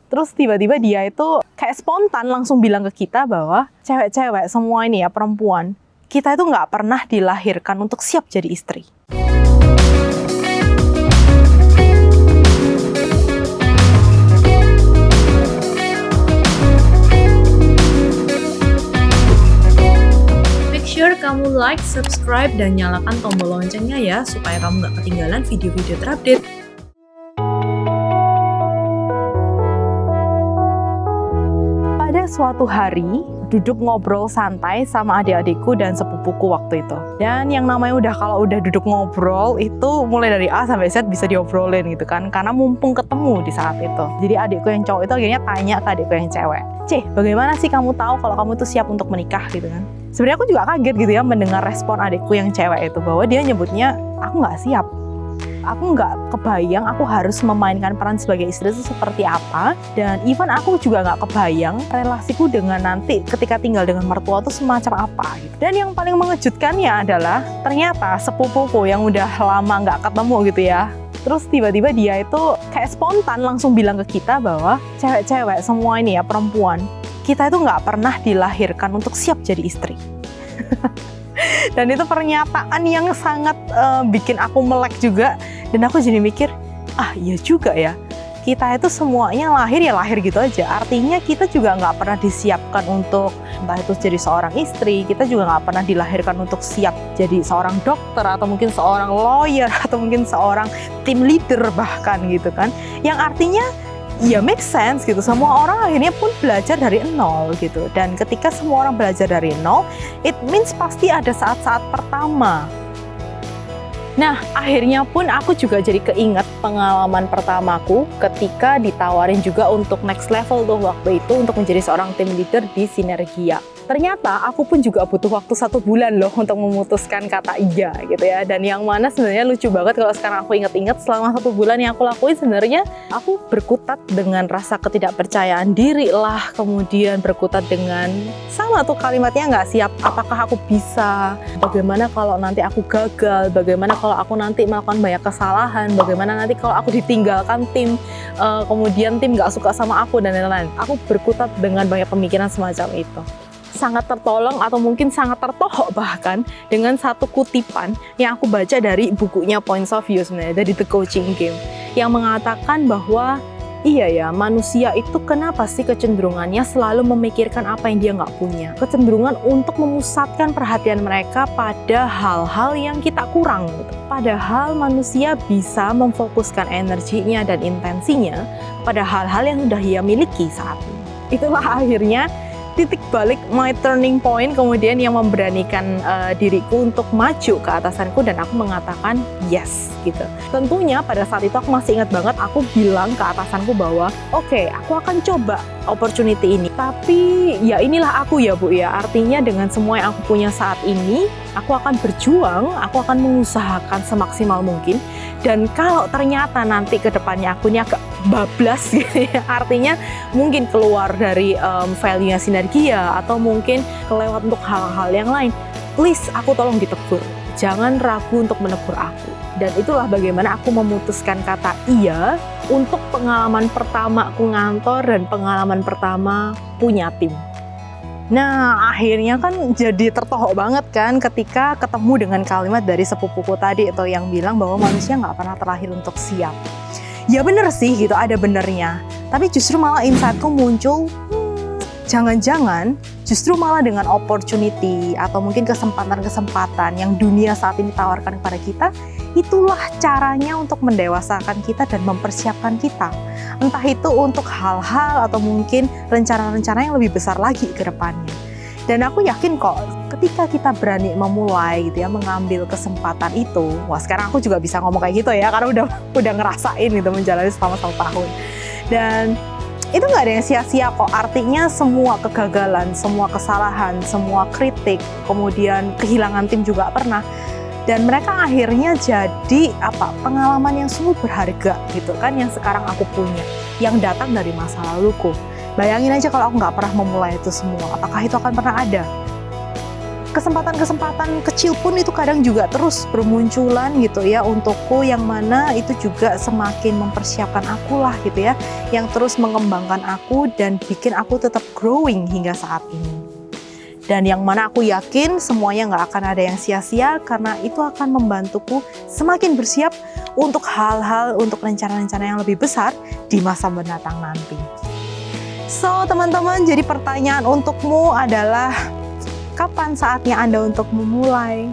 Terus tiba-tiba dia itu kayak spontan langsung bilang ke kita bahwa cewek-cewek semua ini ya, perempuan, kita itu nggak pernah dilahirkan untuk siap jadi istri. Make sure kamu like, subscribe, dan nyalakan tombol loncengnya ya, supaya kamu nggak ketinggalan video-video terupdate. Pada suatu hari, duduk ngobrol santai sama adik-adikku dan sepupuku waktu itu. Dan yang namanya kalau udah duduk ngobrol, itu mulai dari A sampai Z bisa diobrolin gitu kan. Karena mumpung ketemu di saat itu. Jadi adikku yang cowok itu akhirnya tanya ke adikku yang cewek. Bagaimana sih kamu tahu kalau kamu itu siap untuk menikah gitu kan? Sebenarnya aku juga kaget gitu ya mendengar respon adikku yang cewek itu. Bahwa dia nyebutnya, aku nggak siap. Aku nggak kebayang aku harus memainkan peran sebagai istri itu seperti apa, dan even aku juga nggak kebayang relasiku dengan nanti ketika tinggal dengan mertua itu semacam apa gitu. Dan yang paling mengejutkannya adalah ternyata sepupuku yang udah lama nggak ketemu gitu ya, terus tiba-tiba dia itu kayak spontan langsung bilang ke kita bahwa cewek-cewek semua ini ya, perempuan, kita itu nggak pernah dilahirkan untuk siap jadi istri. Dan itu pernyataan yang sangat bikin aku melek juga. Dan aku jadi mikir, iya juga ya. Kita itu semuanya lahir gitu aja. Artinya kita juga nggak pernah disiapkan untuk entah itu jadi seorang istri. Kita juga nggak pernah dilahirkan untuk siap jadi seorang dokter, atau mungkin seorang lawyer, atau mungkin seorang team leader bahkan gitu kan. Yang artinya ya make sense gitu, semua orang akhirnya pun belajar dari nol gitu. Dan ketika semua orang belajar dari nol, it means pasti ada saat-saat pertama. Nah, akhirnya pun aku juga jadi keinget pengalaman pertamaku ketika ditawarin juga untuk next level tuh waktu itu untuk menjadi seorang team leader di Sinergia. Ternyata aku pun juga butuh waktu 1 bulan loh untuk memutuskan kata iya gitu ya. Dan yang mana sebenarnya lucu banget kalau sekarang aku inget-inget, selama 1 bulan yang aku lakuin sebenarnya aku berkutat dengan rasa ketidakpercayaan diri lah. Kemudian berkutat dengan sama tuh kalimatnya, nggak siap, apakah aku bisa, bagaimana kalau nanti aku gagal, bagaimana kalau aku nanti melakukan banyak kesalahan, bagaimana nanti kalau aku ditinggalkan tim, kemudian tim nggak suka sama aku dan lain-lain. Aku berkutat dengan banyak pemikiran semacam itu. Sangat tertolong atau mungkin sangat tertohok bahkan dengan satu kutipan yang aku baca dari bukunya Points of View sebenarnya, dari The Coaching Game, yang mengatakan bahwa iya ya, manusia itu kenapa sih kecenderungannya selalu memikirkan apa yang dia nggak punya, kecenderungan untuk memusatkan perhatian mereka pada hal-hal yang kita kurang gitu. Padahal manusia bisa memfokuskan energinya dan intensinya pada hal-hal yang sudah ia miliki saat ini. Itulah akhirnya titik balik, my turning point kemudian yang memberanikan diriku untuk maju ke atasanku dan aku mengatakan yes gitu. Tentunya pada saat itu aku masih ingat banget aku bilang ke atasanku bahwa oke, aku akan coba opportunity ini, tapi ya inilah aku ya Bu ya, artinya dengan semua yang aku punya saat ini aku akan berjuang, aku akan mengusahakan semaksimal mungkin. Dan kalau ternyata nanti ke depannya aku ini agak bablas gitu ya, artinya mungkin keluar dari value-nya Sinergia atau mungkin kelewat untuk hal-hal yang lain, please aku tolong ditegur, jangan ragu untuk menegur aku. Dan itulah bagaimana aku memutuskan kata iya untuk pengalaman pertama aku ngantor dan pengalaman pertama punya tim. Nah, akhirnya kan jadi tertohok banget kan ketika ketemu dengan kalimat dari sepupuku tadi itu yang bilang bahwa manusia nggak pernah terlahir untuk siap. Ya bener sih gitu, ada benernya. Tapi justru malah insightku muncul, jangan-jangan justru malah dengan opportunity atau mungkin kesempatan-kesempatan yang dunia saat ini tawarkan kepada kita, itulah caranya untuk mendewasakan kita dan mempersiapkan kita. Entah itu untuk hal-hal atau mungkin rencana-rencana yang lebih besar lagi ke depannya. Dan aku yakin kok ketika kita berani memulai gitu ya, mengambil kesempatan itu, wah sekarang aku juga bisa ngomong kayak gitu ya, karena udah ngerasain gitu menjalani selama 1 tahun. Dan itu nggak ada yang sia-sia kok, artinya semua kegagalan, semua kesalahan, semua kritik, kemudian kehilangan tim juga pernah. Dan mereka akhirnya jadi pengalaman yang sungguh berharga gitu kan, yang sekarang aku punya, yang datang dari masa laluku. Bayangin aja kalau aku nggak pernah memulai itu semua, apakah itu akan pernah ada? kesempatan-kesempatan kecil pun itu kadang juga terus bermunculan gitu ya untukku, yang mana itu juga semakin mempersiapkan aku lah gitu ya, yang terus mengembangkan aku dan bikin aku tetap growing hingga saat ini. Dan yang mana aku yakin semuanya nggak akan ada yang sia-sia, karena itu akan membantuku semakin bersiap untuk hal-hal, untuk rencana-rencana yang lebih besar di masa mendatang nanti. So teman-teman, jadi pertanyaan untukmu adalah kapan saatnya Anda untuk memulai?